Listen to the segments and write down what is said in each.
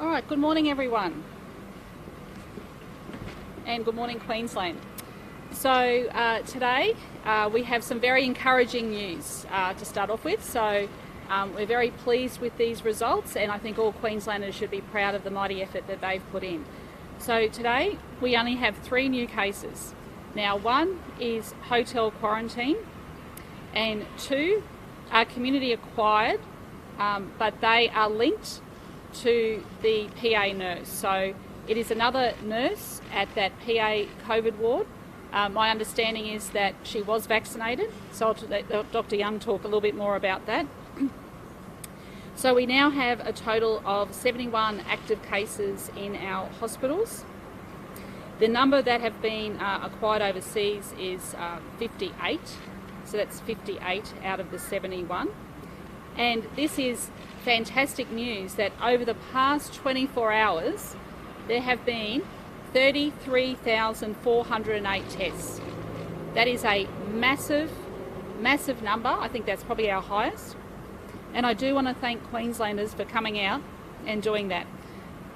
All right, good morning everyone, and good morning Queensland. So today we have some very encouraging news to start off with. So we're very pleased with these results, and I think all Queenslanders should be proud of the mighty effort that they've put in. So today we only have 3 new cases. Now, 1 is hotel quarantine and 2 are community acquired, but they are linked to the PA nurse. So it is another nurse at that PA COVID ward. My understanding is that she was vaccinated, so I'll let Dr. Young talk a little bit more about that. So we now have a total of 71 active cases in our hospitals. The number that have been acquired overseas is 58, so that's 58 out of the 71. And this is fantastic news that over the past 24 hours, there have been 33,408 tests. That is a massive, massive number. I think that's probably our highest. And I do want to thank Queenslanders for coming out and doing that.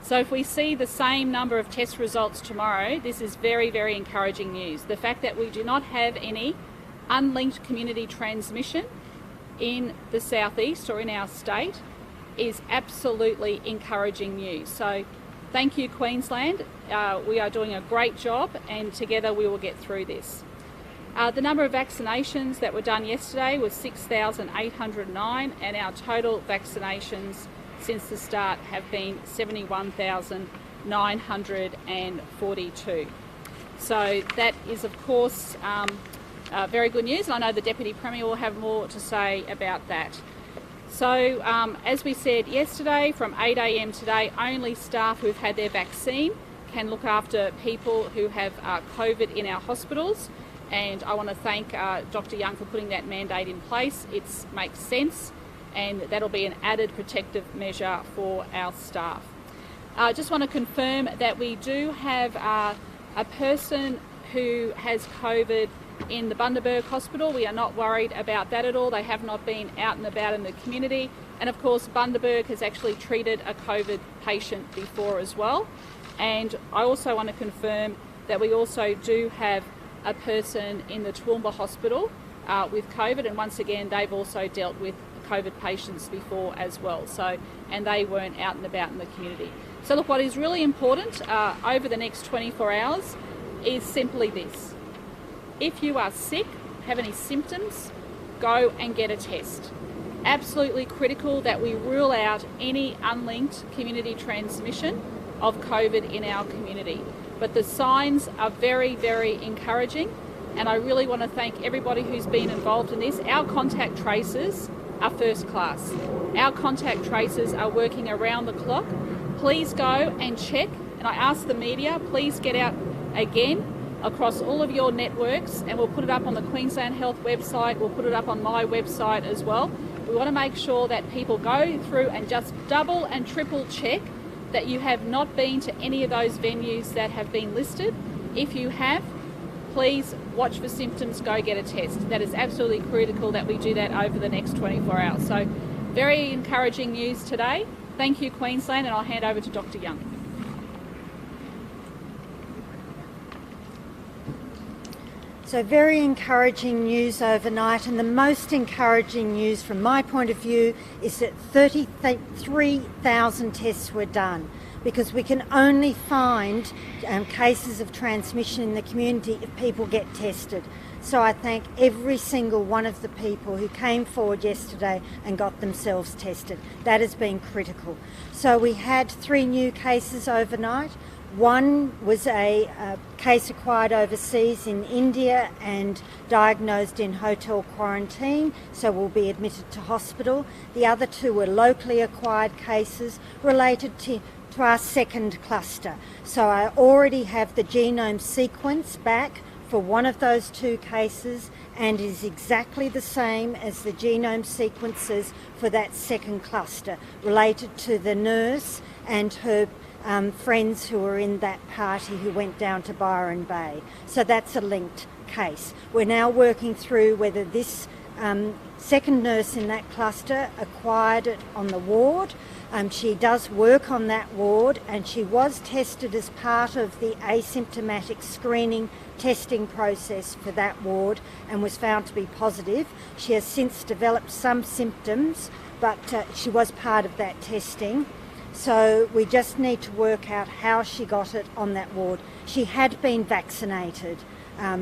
So if we see the same number of test results tomorrow, this is very, very encouraging news. The fact that we do not have any unlinked community transmission in the southeast or in our state is absolutely encouraging news. So thank you, Queensland. We are doing a great job, and together we will get through this. The number of vaccinations that were done yesterday was 6,809, and our total vaccinations since the start have been 71,942. So that is, of course, very good news, and I know the Deputy Premier will have more to say about that. So as we said yesterday, from 8 a.m. today, only staff who've had their vaccine can look after people who have COVID in our hospitals. And I want to thank Dr. Young for putting that mandate in place. It makes sense, and that'll be an added protective measure for our staff. I just want to confirm that we do have a person who has COVID in the Bundaberg Hospital. We are not worried about that at all. They have not been out and about in the community. And of course, Bundaberg has actually treated a COVID patient before as well. And I also want to confirm that we also do have a person in the Toowoomba Hospital with COVID, and once again they've also dealt with COVID patients before as well, so, and they weren't out and about in the community. So look, what is really important over the next 24 hours is simply this: if you are sick, have any symptoms, go and get a test. Absolutely critical that we rule out any unlinked community transmission of COVID in our community. But the signs are very, very encouraging, and I really want to thank everybody who's been involved in this. Our contact tracers are first class. Our contact tracers are working around the clock. Please go and check, and I ask the media, please get out again across all of your networks, and we'll put it up on the Queensland Health website, we'll put it up on my website as well. We want to make sure that people go through and just double and triple check that you have not been to any of those venues that have been listed. If you have, please watch for symptoms, go get a test. That is absolutely critical that we do that over the next 24 hours. So very encouraging news today. Thank you, Queensland, and I'll hand over to Dr. Young. So very encouraging news overnight, and the most encouraging news from my point of view is that 33,000 tests were done, because we can only find cases of transmission in the community if people get tested. So I thank every single one of the people who came forward yesterday and got themselves tested. That has been critical. So we had 3 new cases overnight. One was a case acquired overseas in India and diagnosed in hotel quarantine, so will be admitted to hospital. The other 2 were locally acquired cases related to our second cluster. So I already have the genome sequence back for one of those 2 cases, and is exactly the same as the genome sequences for that second cluster, related to the nurse and her friends who were in that party who went down to Byron Bay. So that's a linked case. We're now working through whether this Second nurse in that cluster acquired it on the ward. She does work on that ward, and she was tested as part of the asymptomatic screening testing process for that ward and was found to be positive. She has since developed some symptoms, but she was part of that testing. So we just need to work out how she got it on that ward. She had been vaccinated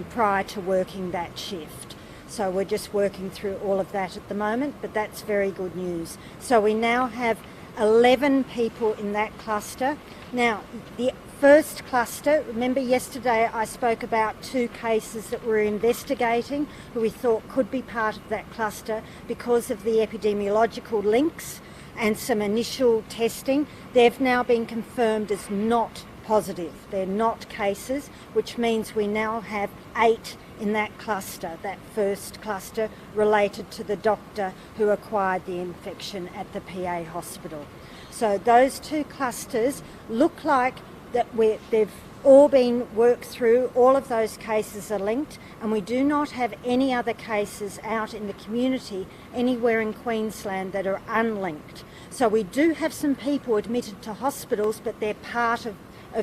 prior to working that shift. So we're just working through all of that at the moment, but that's very good news. So we now have 11 people in that cluster. Now, the first cluster, remember yesterday I spoke about 2 cases that we're investigating who we thought could be part of that cluster because of the epidemiological links and some initial testing. They've now been confirmed as not positive. They're not cases, which means we now have 8 in that cluster, that first cluster related to the doctor who acquired the infection at the PA hospital. So those 2 clusters look like that they've all been worked through. All of those cases are linked, and we do not have any other cases out in the community anywhere in Queensland that are unlinked. So we do have some people admitted to hospitals, but they're part of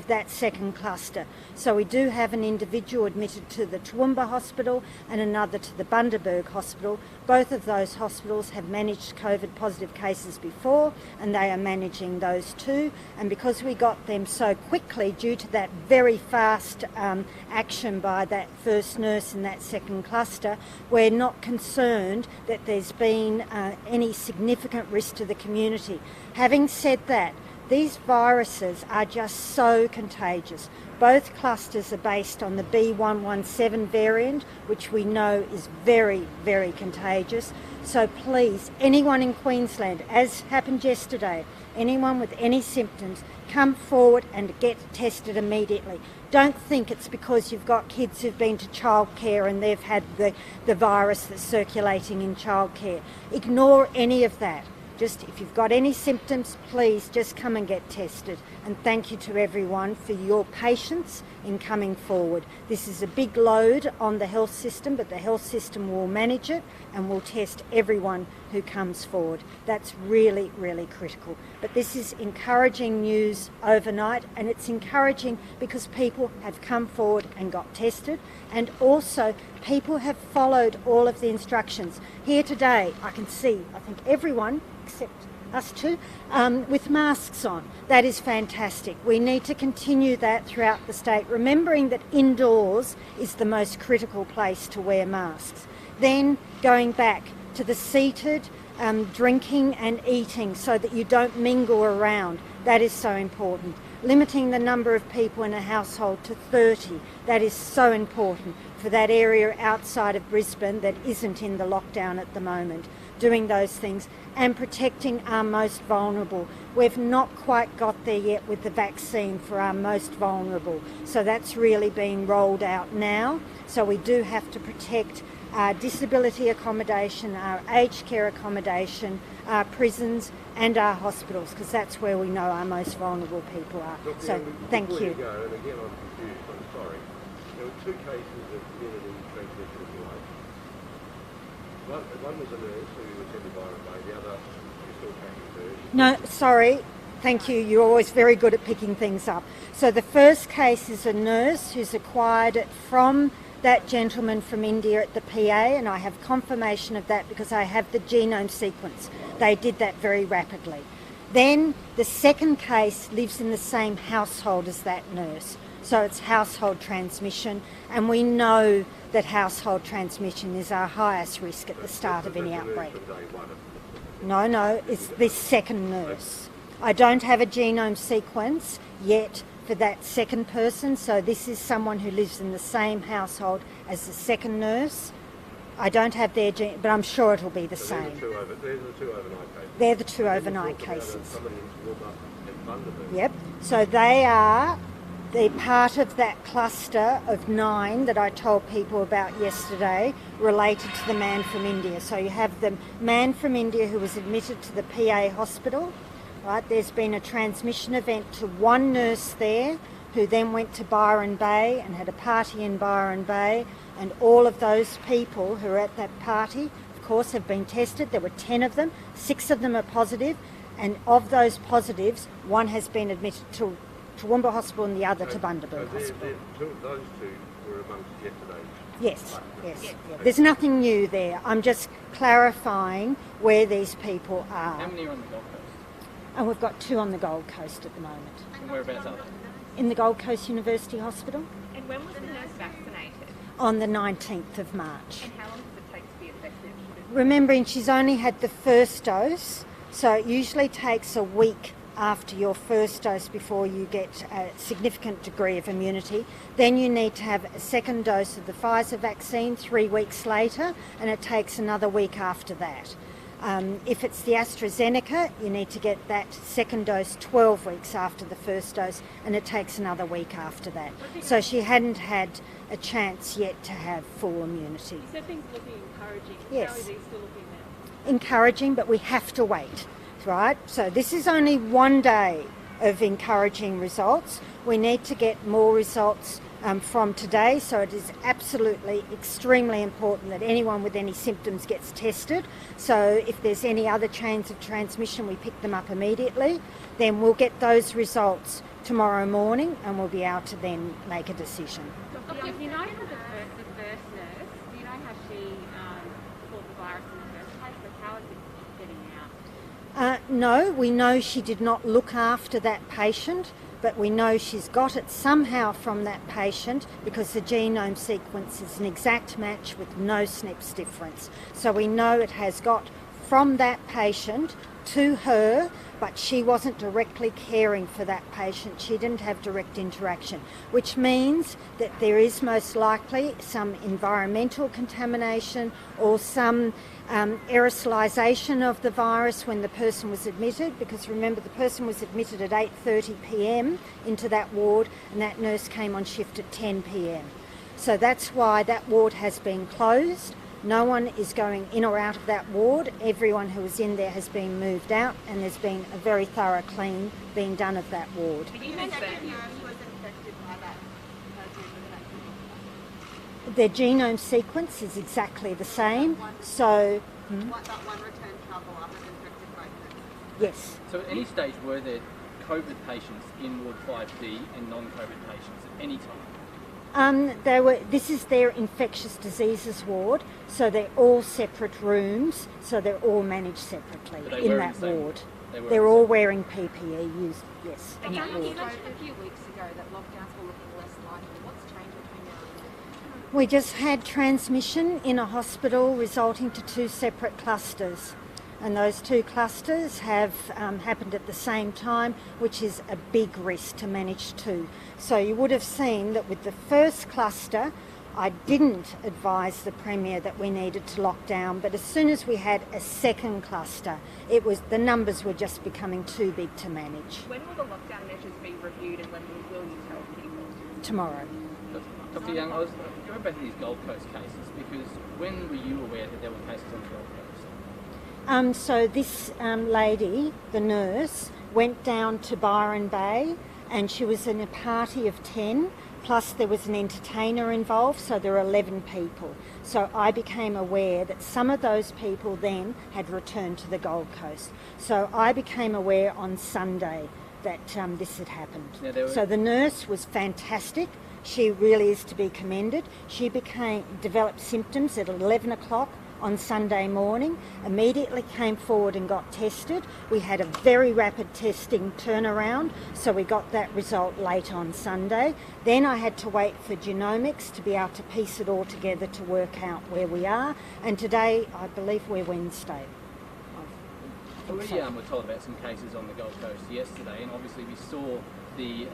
that second cluster. So we do have an individual admitted to the Toowoomba Hospital and another to the Bundaberg Hospital. Both of those hospitals have managed COVID positive cases before, and they are managing those too. And because we got them so quickly due to that very fast action by that first nurse in that second cluster, we're not concerned that there's been any significant risk to the community. Having said that, these viruses are just so contagious. Both clusters are based on the B117 variant, which we know is very, very contagious. So please, anyone in Queensland, as happened yesterday, anyone with any symptoms, come forward and get tested immediately. Don't think it's because you've got kids who've been to childcare and they've had the virus that's circulating in childcare. Ignore any of that. Just if you've got any symptoms, please just come and get tested. And thank you to everyone for your patience in coming forward. This is a big load on the health system, but the health system will manage it and will test everyone who comes forward. That's really, really critical. But this is encouraging news overnight, and it's encouraging because people have come forward and got tested, and also people have followed all of the instructions. Here today, I can see, I think everyone, except us two, with masks on. That is fantastic. We need to continue that throughout the state, remembering that indoors is the most critical place to wear masks. Then going back to the seated drinking and eating so that you don't mingle around. That is so important. Limiting the number of people in a household to 30. That is so important for that area outside of Brisbane that isn't in the lockdown at the moment. Doing those things and protecting our most vulnerable. We've not quite got there yet with the vaccine for our most vulnerable. So that's really being rolled out now. So we do have to protect our disability accommodation, our aged care accommodation, our prisons and our hospitals, because that's where we know our most vulnerable people are. Look, so thank you. And again, I'm confused, I'm sorry. There were 2 cases of community transmission of life. One was a nurse who was attended by a the other you're still tracking her. No, sorry. Thank you. You're always very good at picking things up. So the first case is a nurse who's acquired it from that gentleman from India at the PA, and I have confirmation of that because I have the genome sequence. They did that very rapidly. Then the second case lives in the same household as that nurse. So it's household transmission, and we know that household transmission is our highest risk at the start of any outbreak. No, it's this second nurse. I don't have a genome sequence yet for that second person, so this is someone who lives in the same household as the second nurse. I don't have their gene, but I'm sure it'll be the same. They're the two overnight cases. Yep. So they're part of that cluster of 9 that I told people about yesterday related to the man from India. So you have the man from India who was admitted to the PA hospital. Right, there's been a transmission event to one nurse there who then went to Byron Bay and had a party in Byron Bay, and all of those people who are at that party have course, have been tested. There were 10 of them, 6 of them are positive, and of those positives, 1 has been admitted to Toowoomba Hospital and the other to Bundaberg Hospital. Those 2 were amongst yesterday's. Yes. There's nothing new there. I'm just clarifying where these people are. How many are on the Gold Coast? And we've got 2 on the Gold Coast at the moment. And whereabouts are they? In the Gold Coast University Hospital. And when was the nurse vaccinated? On the 19th of March. And how long does it take to be effective? Remembering she's only had the first dose, so it usually takes a week after your first dose before you get a significant degree of immunity. Then you need to have a second dose of the Pfizer vaccine 3 weeks later, and it takes another week after that. If it's the AstraZeneca, you need to get that second dose 12 weeks after the first dose, and it takes another week after that. So she hadn't had a chance yet to have full immunity. You said things looking encouraging. Yes. How are these still looking now? Encouraging, but we have to wait, right? So this is only 1 day of encouraging results. We need to get more results from today, so it is absolutely extremely important that anyone with any symptoms gets tested. So if there's any other chains of transmission, we pick them up immediately. Then we'll get those results tomorrow morning and we'll be able to then make a decision. Do you know the first nurse? Do you know how she caught the virus in the first place? Like how is it getting out? No, we know she did not look after that patient, but we know she's got it somehow from that patient because the genome sequence is an exact match with no SNPs difference. So we know it has got from that patient to her, but she wasn't directly caring for that patient. She didn't have direct interaction, which means that there is most likely some environmental contamination or some aerosolization of the virus when the person was admitted, because remember the person was admitted at 8:30 p.m. into that ward and that nurse came on shift at 10 p.m. So that's why that ward has been closed. No one is going in or out of that ward. Everyone who was in there has been moved out and there's been a very thorough clean being done of that ward. Do you know that Their genome sequence is exactly the same. So, That one return travel after infected both. yes. So at any stage were there COVID patients in Ward 5D and non-COVID patients at any time? This is their infectious diseases ward, so they're all separate rooms, so they're all managed separately But they in were that the same- ward. they were They're the all same. wearing PPE, yes. in that You ward. mentioned a few weeks ago that lockdowns were looking less likely. What's changed between now and then? We just had transmission in a hospital resulting to 2 separate clusters. And those 2 clusters have happened at the same time, which is a big risk to manage too. So you would have seen that with the first cluster, I didn't advise the Premier that we needed to lock down, but as soon as we had a second cluster, the numbers were just becoming too big to manage. When will the lockdown measures be reviewed and when will you tell people? Tomorrow. Dr. Young, I was going back to these Gold Coast cases because when were you aware that there were cases on the Gold Coast? So this lady, the nurse, went down to Byron Bay and she was in a party of 10, plus there was an entertainer involved, so there were 11 people. So I became aware that some of those people then had returned to the Gold Coast. So I became aware on Sunday that this had happened. Yeah, So the nurse was fantastic. She really is to be commended. She developed symptoms at 11 o'clock on Sunday morning, immediately came forward and got tested. We had a very rapid testing turnaround, so we got that result late on Sunday. Then I had to wait for genomics to be able to piece it all together to work out where we are. And today, I believe we're Wednesday. We were told about some cases on the Gold Coast yesterday, and obviously we saw the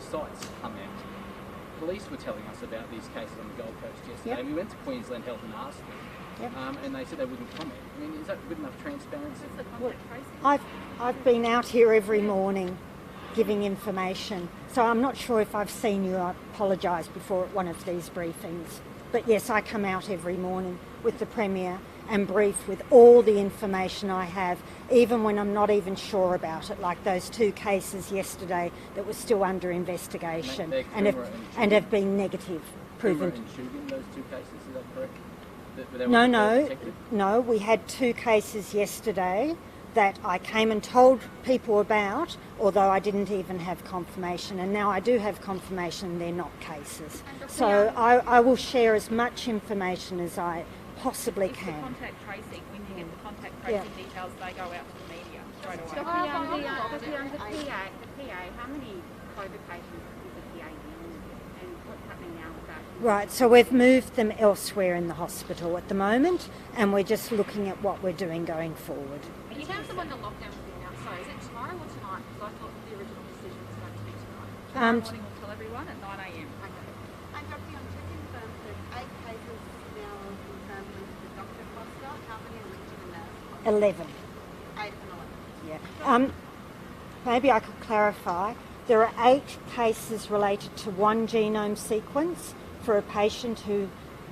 sites come out. Police were telling us about these cases on the Gold Coast yesterday. Yep. We went to Queensland Health and asked them, Yep. and they said they wouldn't comment. I mean, is that good enough transparency? I've been out here every morning giving information, so I'm not sure if I've seen you. I apologise before at one of these briefings. But yes, I come out every morning with the Premier and brief with all the information I have, even when I'm not even sure about it, like those 2 cases yesterday that were still under investigation and have been negative proven. And Shugan, those 2 cases, is that correct? No, we had 2 cases yesterday that I came and told people about, although I didn't even have confirmation, and now I do have confirmation they're not cases. So I will share as much information as I possibly can. The contact tracing, when you get the contact tracing details, they go out to the media straight away. The PA, how many COVID patients is the PA dealing with, and what's happening now with that? Right, so we've moved them elsewhere in the hospital at the moment, and we're just looking at what we're doing going forward. In terms of when the lockdown will be announced, so is it tomorrow or tonight? Because I thought the original decision was going to be tonight. Tomorrow morning we'll tell everyone at 9 a.m. Okay. And Dr. Young, to confirm, there's 8 cases now confirmed with the doctor cluster. How many are linked to the nurse cluster? 11. 8 and 11. Yeah. Maybe I could clarify. There are 8 cases related to one genome sequence for a patient who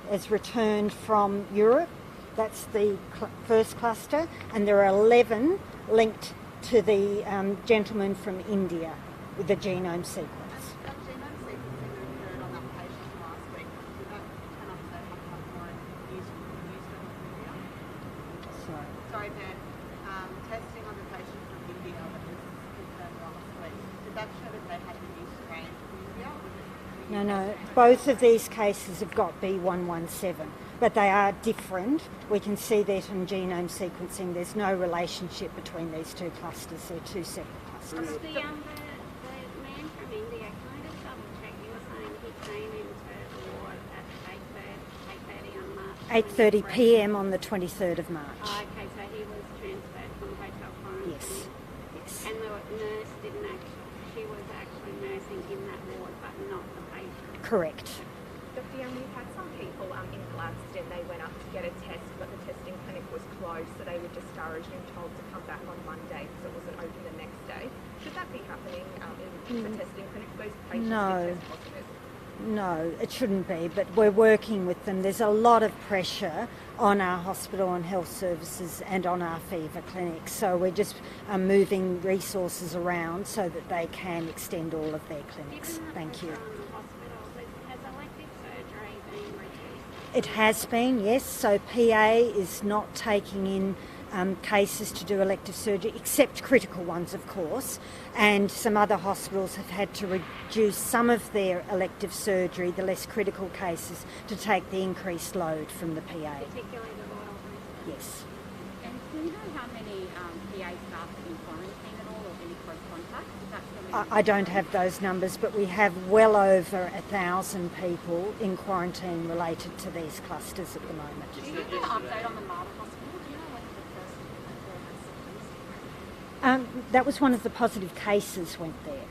has returned from Europe. That's the first cluster, and there are 11 linked to the gentleman from India with the genome sequence. That genome sequencing that occurred on that patient last week, did that turn up that much more news from India? Sorry, Ben. Testing on the patient from India that was confirmed last week, did that show that they had a new strain from India? Or was it No, both of these cases have got B117, but they are different. We can see that in genome sequencing. There's no relationship between these 2 clusters. They're 2 separate clusters. The man from India, can I just double check? You were saying he came into the ward at 8:30 on March 8:30 p.m. on the 23rd of March. Oh, okay, so he was transferred from hotel quarantine. Yes. And the nurse didn't actually, she was actually nursing in that ward, but not the patient. Correct. Dr. Young, we've had some people in Gladstone, they went up to get a test, but the testing clinic was closed, so they were discouraged and told to come back on Monday because it wasn't open the next day. Should that be happening in the testing clinic? Those patients No. test positive? No, it shouldn't be, but we're working with them. There's a lot of pressure on our hospital and health services and on our fever clinics, so we're just moving resources around so that they can extend all of their clinics. Thank you. Has elective surgery been reduced? It has been, yes. So PA is not taking in cases to do elective surgery, except critical ones, of course. And some other hospitals have had to reduce some of their elective surgery, the less critical cases, to take the increased load from the PA. Particularly the Royal Brisbane? Yes. And do you know how many PA staff are in quarantine at all, or any close contacts? Is that something I don't have those numbers, but we have well over 1,000 people in quarantine related to these clusters at the moment. Do you have an update on the Marta Hospital? Do you know whether the person has symptoms? That was one of the positive cases went there.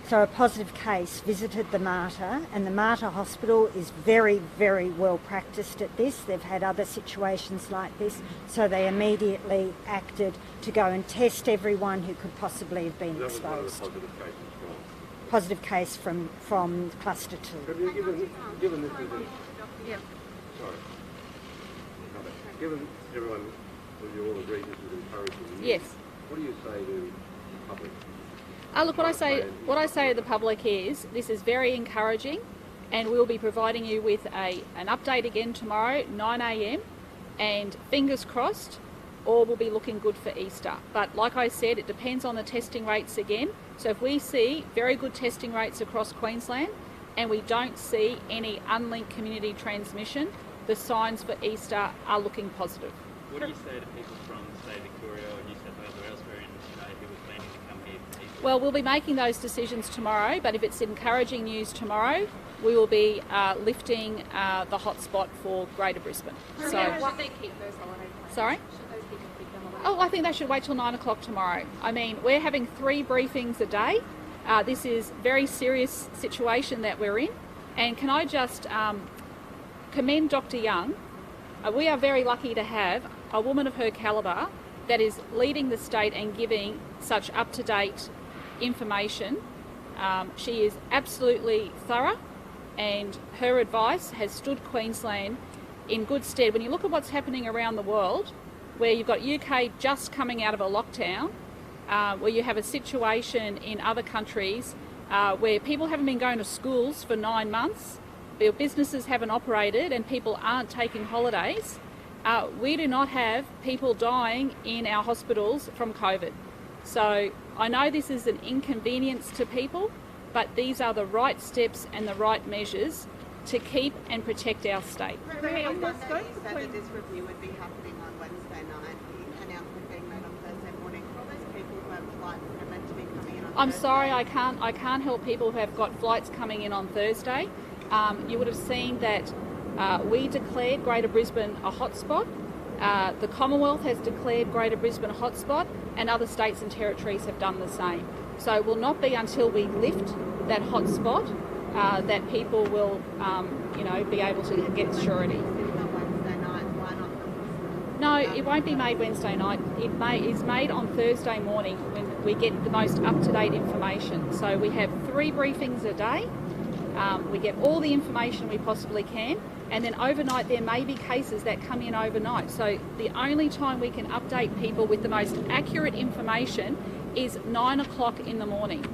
So a positive case visited the Marta, and the Marta Hospital is very, very well practiced at this. They've had other situations like this, so they immediately acted to go and test everyone who could possibly have been That was one of the exposed. positive cases from. Positive case from cluster 2. Have you given this is Yeah. sorry. Given everyone, well, you all agree this is encouraging news, Yes. what do you say to the public? Look, what I say to the public is this is very encouraging, and we'll be providing you with an update again tomorrow, 9 a.m, and fingers crossed, all will be looking good for Easter. But like I said, it depends on the testing rates again. So if we see very good testing rates across Queensland and we don't see any unlinked community transmission, the signs for Easter are looking positive. What do you say to people from, say, Victoria or New South Wales or elsewhere in Australia who were planning to come here for Easter? Well, we'll be making those decisions tomorrow, but if it's encouraging news tomorrow, we will be lifting the hotspot for Greater Brisbane. Should they keep those holiday plans? Sorry? Should those people keep them away? Oh, I think they should wait till 9 o'clock tomorrow. I mean, we're having 3 briefings a day. This is a very serious situation that we're in. And can I just commend Dr. Young? We are very lucky to have a woman of her calibre that is leading the state and giving such up-to-date information. She is absolutely thorough, and her advice has stood Queensland in good stead. When you look at what's happening around the world, where you've got UK just coming out of a lockdown, where you have a situation in other countries where people haven't been going to schools for 9 months, businesses haven't operated and people aren't taking holidays, we do not have people dying in our hospitals from COVID. So I know this is an inconvenience to people, but these are the right steps and the right measures to keep and protect our state. Premier, you said that this review would be happening on Wednesday night. The announcement being made on Thursday morning. For all those people who have flights that are meant to be coming in on I'm Thursday, sorry, I can't help people who have got flights coming in on Thursday. You would have seen that we declared Greater Brisbane a hotspot. The Commonwealth has declared Greater Brisbane a hotspot, and other states and territories have done the same. So it will not be until we lift that hotspot that people will, be able to get surety. on Wednesday night, why not? No, it won't be made Wednesday night. It's made on Thursday morning when we get the most up-to-date information. So we have 3 briefings a day. We get all the information we possibly can, and then overnight there may be cases that come in overnight. So the only time we can update people with the most accurate information is 9 o'clock in the morning.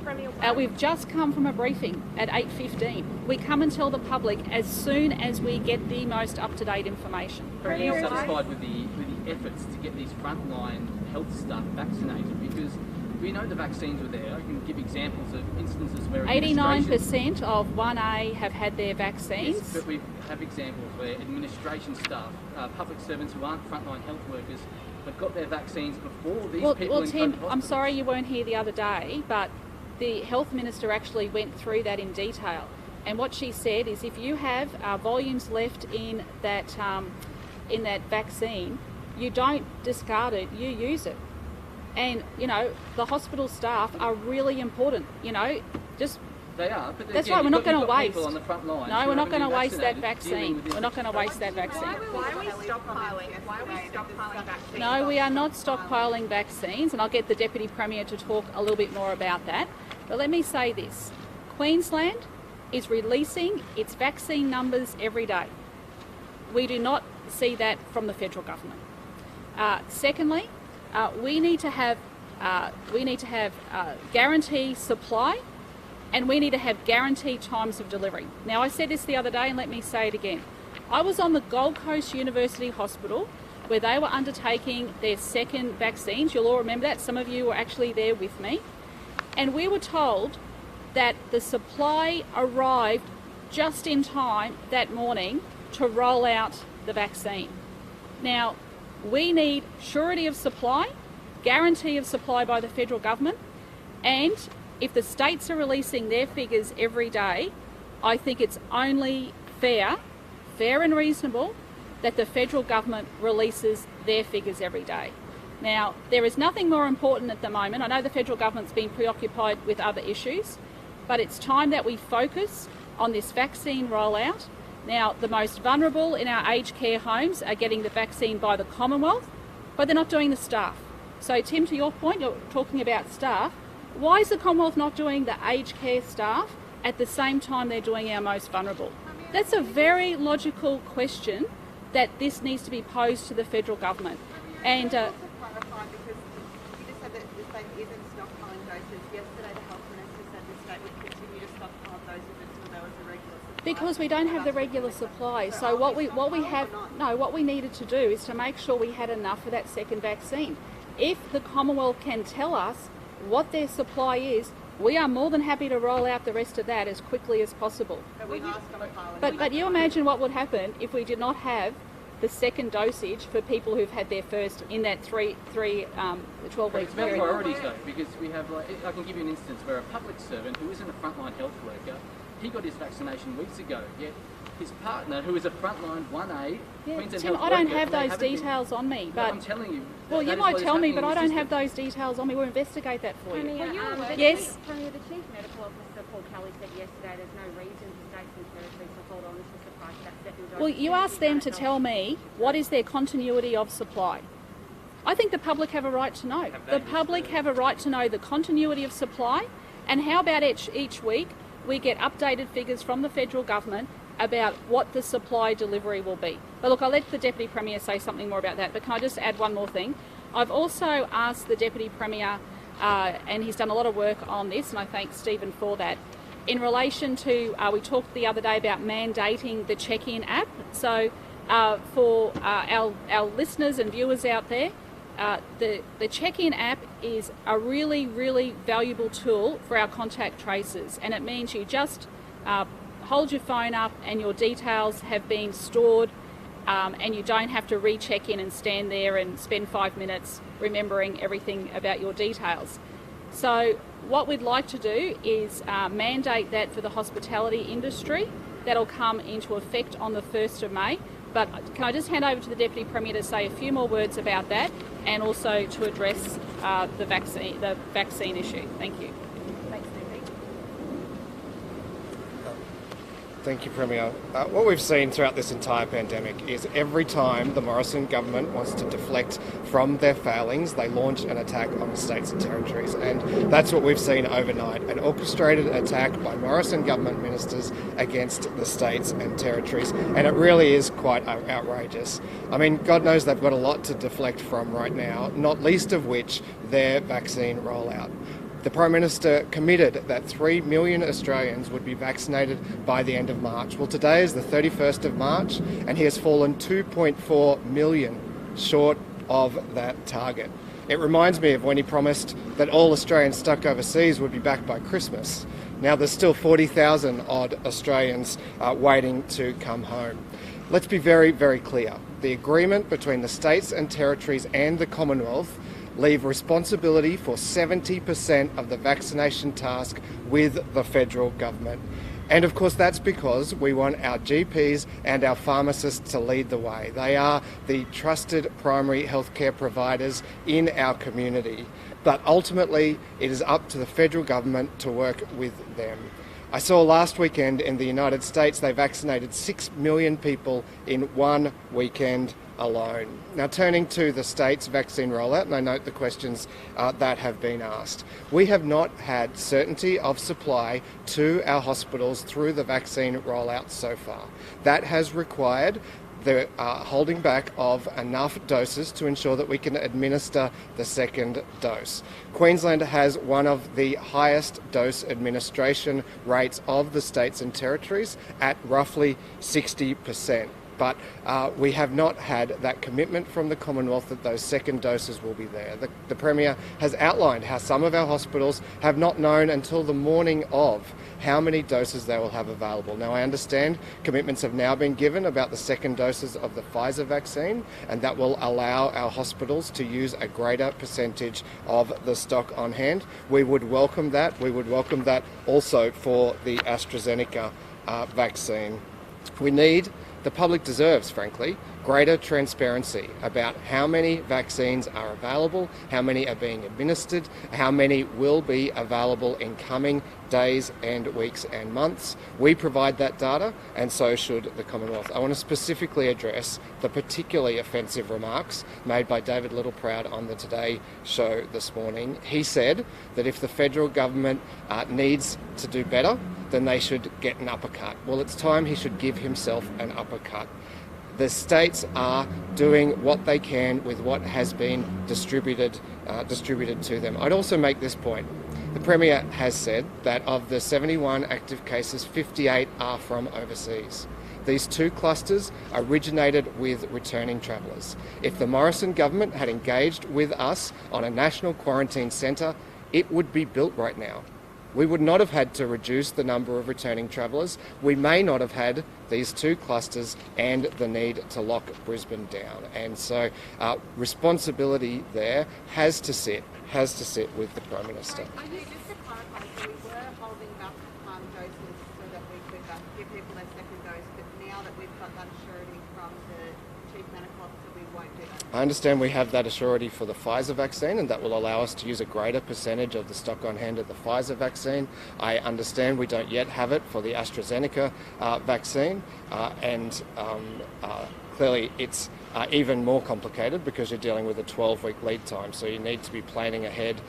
We've just come from a briefing at 8:15. We come and tell the public as soon as we get the most up-to-date information. Are you satisfied with the efforts to get these frontline health staff vaccinated? Because we know the vaccines were there. I can give examples of instances where 89% of 1A have had their vaccines. Yes, but we have examples where administration staff, public servants who aren't frontline health workers, have got their vaccines before these people in Tim, COVID I'm sorry you weren't here the other day, but the Health Minister actually went through that in detail. And what she said is if you have volumes left in that vaccine, you don't discard it, you use it. And, the hospital staff are really important, They are, but that's right, we're not going to waste. People on the front line no, we're not going to waste that vaccinated, vaccine. We're not going to waste that vaccine. Why are we stockpiling vaccines? No, we are not stockpiling vaccines, and I'll get the Deputy Premier to talk a little bit more about that. But let me say this. Queensland is releasing its vaccine numbers every day. We do not see that from the federal government. Secondly, we need to have guaranteed supply, and we need to have guaranteed times of delivery. Now, I said this the other day, and let me say it again. I was on the Gold Coast University Hospital where they were undertaking their second vaccines. You'll all remember that. Some of you were actually there with me. And we were told that the supply arrived just in time that morning to roll out the vaccine. Now, we need surety of supply, guarantee of supply by the federal government, and if the states are releasing their figures every day, I think it's only fair and reasonable that the federal government releases their figures every day. Now, there is nothing more important at the moment. I know the federal government's been preoccupied with other issues, but it's time that we focus on this vaccine rollout. Now, the most vulnerable in our aged care homes are getting the vaccine by the Commonwealth, but they're not doing the staff. So, Tim, to your point, you're talking about staff. Why is the Commonwealth not doing the aged care staff at the same time they're doing our most vulnerable? That's a very logical question that this needs to be posed to the federal government. And to clarify, because you just said that the state isn't stockpiling doses. Yesterday, the health minister said the state would continue to stockpile doses until there was a regular supply. because we don't have the regular supply. So what we needed to do is to make sure we had enough for that second vaccine. If the Commonwealth can tell us what their supply is, we are more than happy to roll out the rest of that as quickly as possible. But you imagine what would happen if we did not have the second dosage for people who've had their first in that 12 weeks period. It's about priorities though, because we have, I can give you an instance where a public servant who isn't a frontline health worker, he got his vaccination weeks ago, yet his partner, who is a frontline 1A Queensland Tim, health I don't worker, have those details on me. But I'm telling you. Well, you might tell me, but I don't have those details on me. We'll investigate that for you. Yes? Premier, the Chief Medical Officer, Paul Kelly, said yesterday there's no reason for states and territories to hold on to supply that second dose. Well, you asked them to tell me what is their continuity of supply. I think the public have a right to know. The public have a right to know the continuity of supply, and how about each week we get updated figures from the federal government about what the supply delivery will be. But look, I'll let the Deputy Premier say something more about that, but can I just add one more thing? I've also asked the Deputy Premier, and he's done a lot of work on this, and I thank Stephen for that, in relation to, we talked the other day about mandating the check-in app. So for our listeners and viewers out there, the check-in app is a really, really valuable tool for our contact tracers, and it means you just hold your phone up and your details have been stored, and you don't have to recheck in and stand there and spend 5 minutes remembering everything about your details. So what we'd like to do is mandate that for the hospitality industry. That'll come into effect on the 1st of May. But can I just hand over to the Deputy Premier to say a few more words about that, and also to address the vaccine issue. Thank you. Thanks, Stevie. Thank you, Premier. What we've seen throughout this entire pandemic is every time the Morrison government wants to deflect from their failings, they launch an attack on the states and territories. And that's what we've seen overnight, an orchestrated attack by Morrison government ministers against the states and territories. And it really is quite outrageous. I mean, God knows they've got a lot to deflect from right now, not least of which their vaccine rollout. The Prime Minister committed that 3 million Australians would be vaccinated by the end of March. Well, today is the 31st of March, and he has fallen 2.4 million short of that target. It reminds me of when he promised that all Australians stuck overseas would be back by Christmas. Now there's still 40,000 odd Australians waiting to come home. Let's be very, very clear. The agreement between the states and territories and the Commonwealth leave responsibility for 70% of the vaccination task with the federal government. And of course that's because we want our GPs and our pharmacists to lead the way. They are the trusted primary healthcare providers in our community. But ultimately it is up to the federal government to work with them. I saw last weekend in the United States they vaccinated 6 million people in one weekend alone. Now, turning to the state's vaccine rollout, and I note the questions that have been asked. We have not had certainty of supply to our hospitals through the vaccine rollout so far. That has required the holding back of enough doses to ensure that we can administer the second dose. Queensland has one of the highest dose administration rates of the states and territories at roughly 60%. But we have not had that commitment from the Commonwealth that those second doses will be there. The Premier has outlined how some of our hospitals have not known until the morning of how many doses they will have available. Now, I understand commitments have now been given about the second doses of the Pfizer vaccine, and that will allow our hospitals to use a greater percentage of the stock on hand. We would welcome that. We would welcome that also for the AstraZeneca vaccine. The public deserves, frankly, greater transparency about how many vaccines are available, how many are being administered, how many will be available in coming days and weeks and months. We provide that data, and so should the Commonwealth. I want to specifically address the particularly offensive remarks made by David Littleproud on the Today Show this morning. He said that if the federal government needs to do better, then they should get an uppercut. Well, it's time he should give himself an uppercut. The states are doing what they can with what has been distributed to them. I'd also make this point. The Premier has said that of the 71 active cases, 58 are from overseas. These two clusters originated with returning travellers. If the Morrison government had engaged with us on a national quarantine centre, it would be built right now. We would not have had to reduce the number of returning travellers. We may not have had these two clusters and the need to lock Brisbane down. And so responsibility there has to sit with the Prime Minister. Sorry, just to clarify, so we were holding back doses so that we could give people their second dose, but now that we've got that assurity from the Chief Medical Officer, we won't do that. I understand we have that assurity for the Pfizer vaccine, and that will allow us to use a greater percentage of the stock on hand of the Pfizer vaccine. I understand we don't yet have it for the AstraZeneca vaccine, and clearly it's even more complicated because you're dealing with a 12-week lead time, so you need to be planning ahead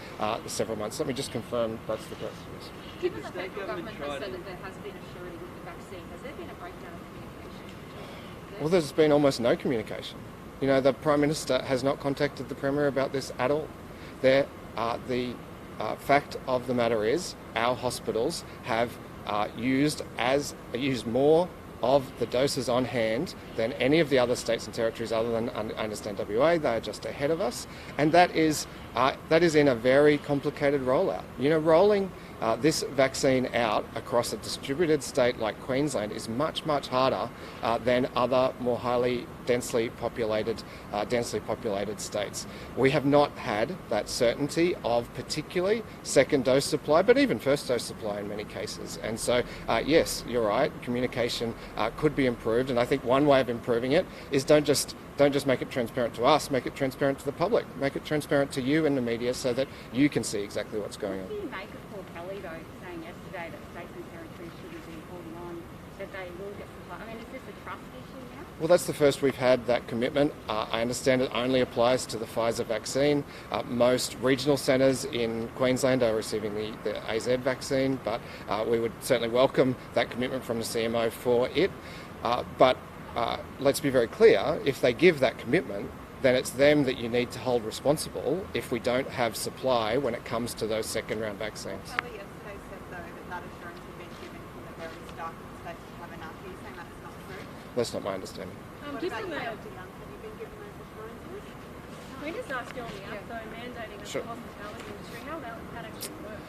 several months. Let me just confirm that's the case. Yes. Given the federal government has said that there has been a surety with the vaccine, has there been a breakdown of communication? Well, there's been almost no communication. You know, the Prime Minister has not contacted the Premier about this at all. The fact of the matter is our hospitals have used more of the doses on hand than any of the other states and territories other than, I understand, WA. They are just ahead of us, and that is in a very complicated rollout. You know, rolling this vaccine out across a distributed state like Queensland is much, much harder than other more densely populated states. We have not had that certainty of particularly second dose supply, but even first dose supply in many cases. And so, yes, you're right, communication could be improved, and I think one way of improving it is don't just make it transparent to us, make it transparent to the public, make it transparent to you and the media so that you can see exactly what's going on. What do you make of Paul Kelly, though, saying yesterday that states and territories shouldn't be holding on, that they will get supply? I mean, is this a trust issue now? Well, that's the first we've had that commitment. I understand it only applies to the Pfizer vaccine. Most regional centres in Queensland are receiving the AZ vaccine, but we would certainly welcome that commitment from the CMO for it. But let's be very clear, if they give that commitment, then it's them that you need to hold responsible if we don't have supply when it comes to those second round vaccines. Kelly yesterday said, though, that assurance had been given from the very start that the states would have enough. Are you saying that's not true? That's not my understanding. What about you, Dr. Young? Have you been given those assurances? Can we just ask you on the app, though, mandating Sure. the hospitality industry, how that actually works?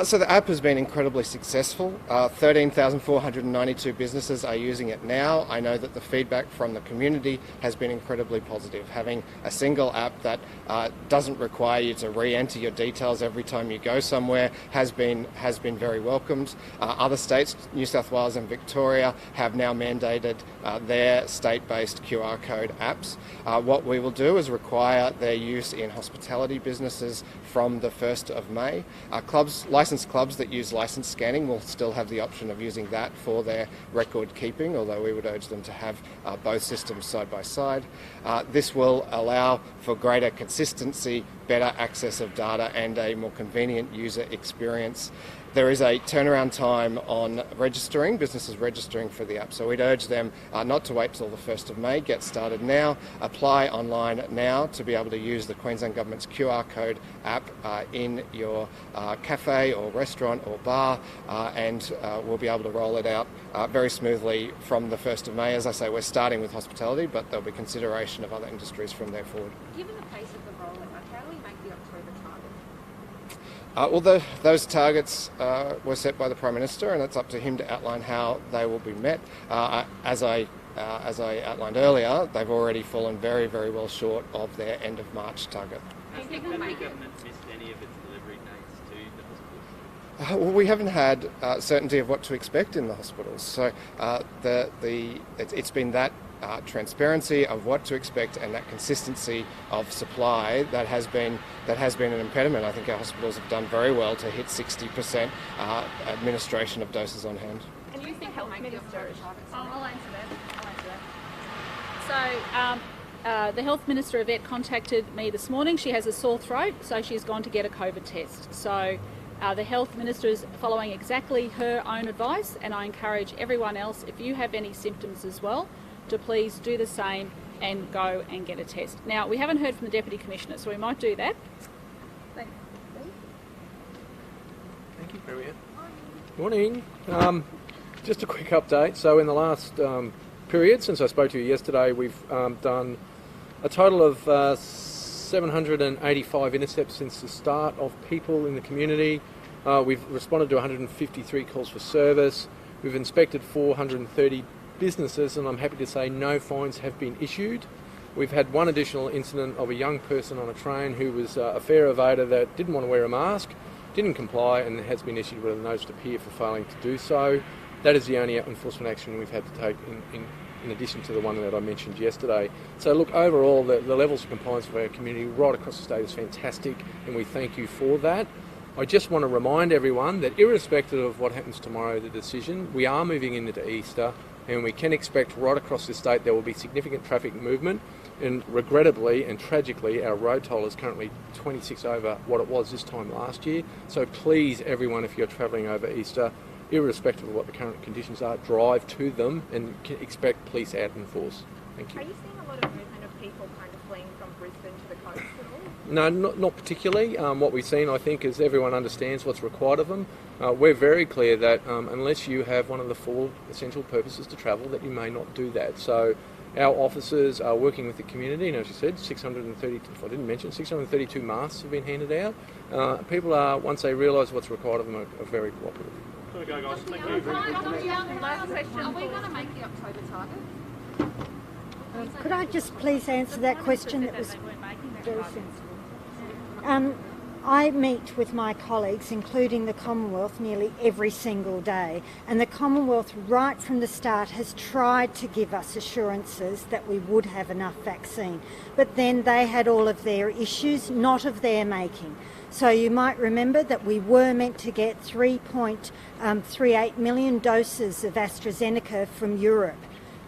So the app has been incredibly successful. 13,492 businesses are using it now. I know that the feedback from the community has been incredibly positive. Having a single app that doesn't require you to re-enter your details every time you go somewhere has been very welcomed. Other states, New South Wales and Victoria, have now mandated their state-based QR code apps. What we will do is require their use in hospitality businesses from the 1st of May. Licensed clubs that use license scanning will still have the option of using that for their record keeping, although we would urge them to have both systems side by side. This will allow for greater consistency, better access of data and a more convenient user experience. There is a turnaround time on businesses registering for the app, so we'd urge them not to wait till the 1st of May, get started now, apply online now to be able to use the Queensland Government's QR code app in your cafe or restaurant or bar, and we'll be able to roll it out very smoothly from the 1st of May. As I say, we're starting with hospitality, but there'll be consideration of other industries from there forward. Given the pace of the rollout, how do we make the October target? Well, those targets were set by the Prime Minister, and it's up to him to outline how they will be met. As I outlined earlier, they've already fallen very, very well short of their end of March target. Has the government missed any of its delivery dates to the hospitals? Well, we haven't had certainty of what to expect in the hospitals, so it's been that transparency of what to expect and that consistency of supply that has been an impediment. I think our hospitals have done very well to hit 60% administration of doses on hand. And you think health ministers? I'll answer that. So the Health Minister Yvette contacted me this morning. She has a sore throat, so she's gone to get a COVID test. So the Health Minister is following exactly her own advice, and I encourage everyone else, if you have any symptoms as well, to please do the same and go and get a test. Now, we haven't heard from the Deputy Commissioner, so we might do that. Thanks. Thank you, Premier. Morning. Just a quick update. So in the last period, since I spoke to you yesterday, we've done a total of 785 intercepts since the start of people in the community. We've responded to 153 calls for service. We've inspected 430 businesses, and I'm happy to say no fines have been issued. We've had one additional incident of a young person on a train who was a fare evader that didn't want to wear a mask, didn't comply, and has been issued with a notice to appear for failing to do so. That is the only enforcement action we've had to take in addition to the one that I mentioned yesterday. So look, overall, the levels of compliance for our community right across the state is fantastic, and we thank you for that. I just want to remind everyone that irrespective of what happens tomorrow, the decision, we are moving into Easter, and we can expect right across the state there will be significant traffic movement, and regrettably and tragically our road toll is currently 26 over what it was this time last year. So please everyone, if you're travelling over Easter, irrespective of what the current conditions are, drive to them and expect police out in force. Thank you. Are you seeing a lot of movement of people kind of fleeing from Brisbane to the coast at all? No, not particularly. What we've seen, I think, is everyone understands what's required of them. We're very clear that unless you have one of the 4 essential purposes to travel, that you may not do that. So our officers are working with the community, and as you said, 632 masks have been handed out. People are, once they realise what's required of them, are very cooperative. There we go, guys. Thank you. Last question. Are we going to make the October target? Could I just please answer that question? That was very sensible. I meet with my colleagues, including the Commonwealth, nearly every single day, and the Commonwealth right from the start has tried to give us assurances that we would have enough vaccine, but then they had all of their issues, not of their making. So you might remember that we were meant to get 3.38 million doses of AstraZeneca from Europe.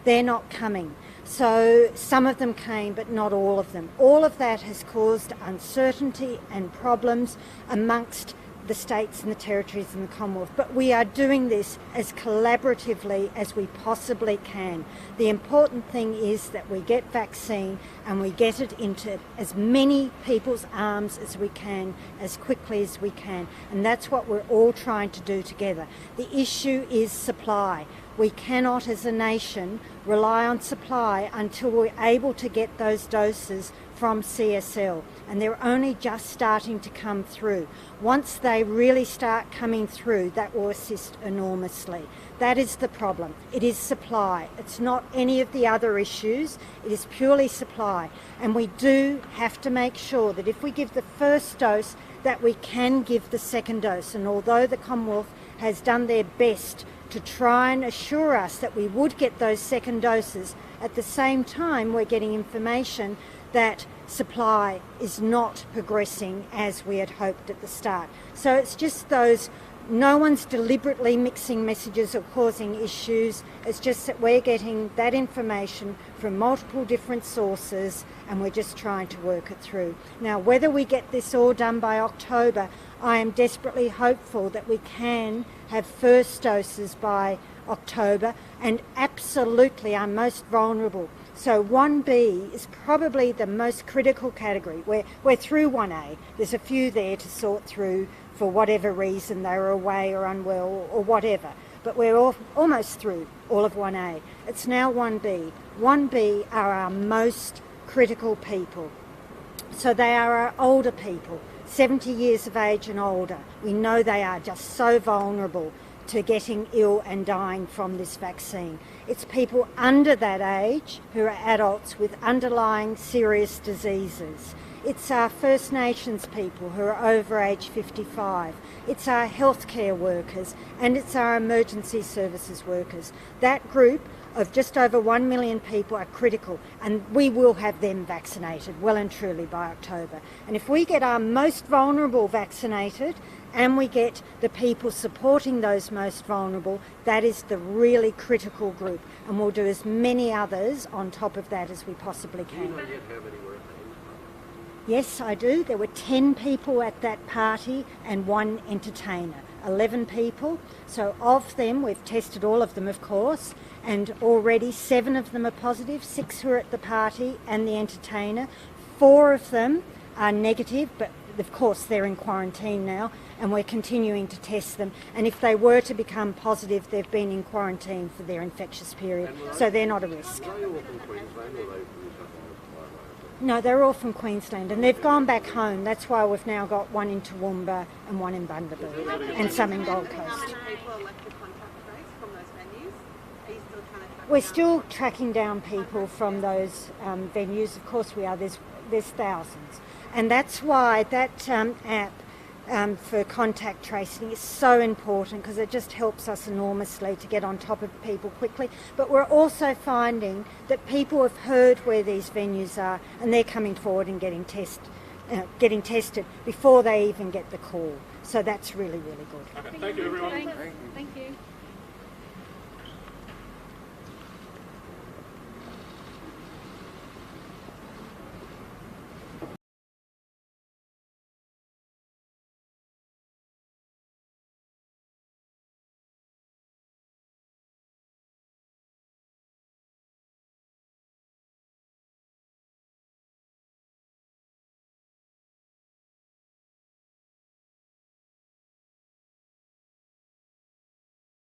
They're not coming. So some of them came, but not all of them. All of that has caused uncertainty and problems amongst the states and the territories and the Commonwealth. But we are doing this as collaboratively as we possibly can. The important thing is that we get vaccine and we get it into as many people's arms as we can, as quickly as we can. And that's what we're all trying to do together. The issue is supply. We cannot, as a nation, rely on supply until we're able to get those doses from CSL, and they're only just starting to come through. Once they really start coming through, that will assist enormously. That is the problem. It is supply. It's not any of the other issues. It is purely supply. And we do have to make sure that if we give the first dose, that we can give the second dose. And although the Commonwealth has done their best to try and assure us that we would get those second doses, at the same time we're getting information that supply is not progressing as we had hoped at the start. So it's just those, no one's deliberately mixing messages or causing issues. It's just that we're getting that information from multiple different sources and we're just trying to work it through. Now, whether we get this all done by October, I am desperately hopeful that we can have first doses by October, and absolutely our most vulnerable. So 1B is probably the most critical category. We're through 1A. There's a few there to sort through for whatever reason, they were away or unwell or whatever. But we're almost through all of 1A. It's now 1B. 1B are our most critical people. So they are our older people, 70 years of age and older. We know they are just so vulnerable to getting ill and dying from this vaccine. It's people under that age who are adults with underlying serious diseases. It's our First Nations people who are over age 55. It's our healthcare workers and it's our emergency services workers. That group of just over 1 million people are critical, and we will have them vaccinated well and truly by October. And if we get our most vulnerable vaccinated and we get the people supporting those most vulnerable, that is the really critical group, and we'll do as many others on top of that as we possibly can. Do you know yet how many were at the end? Yes, I do. There were 10 people at that party and 1 entertainer. 11 people. So of them, we've tested all of them, of course, and already 7 of them are positive, 6 who are at the party and the entertainer. 4 of them are negative, but of course they're in quarantine now, and we're continuing to test them. And if they were to become positive, they've been in quarantine for their infectious period, so they're not a risk. Were they all from Queensland or were they from New South Wales? No, they're all from Queensland, and they've gone back home. That's why we've now got 1 in Toowoomba and 1 in Bundaberg, and some in Gold How Coast. many people are left to contact trace from those venues? Are you still trying to track We're down? still tracking down people from those venues. Of course we are. There's thousands. And that's why that app for contact tracing is so important, because it just helps us enormously to get on top of people quickly. But we're also finding that people have heard where these venues are and they're coming forward and getting tested before they even get the call. So that's really, really good. Okay, thank you everyone. Thank you.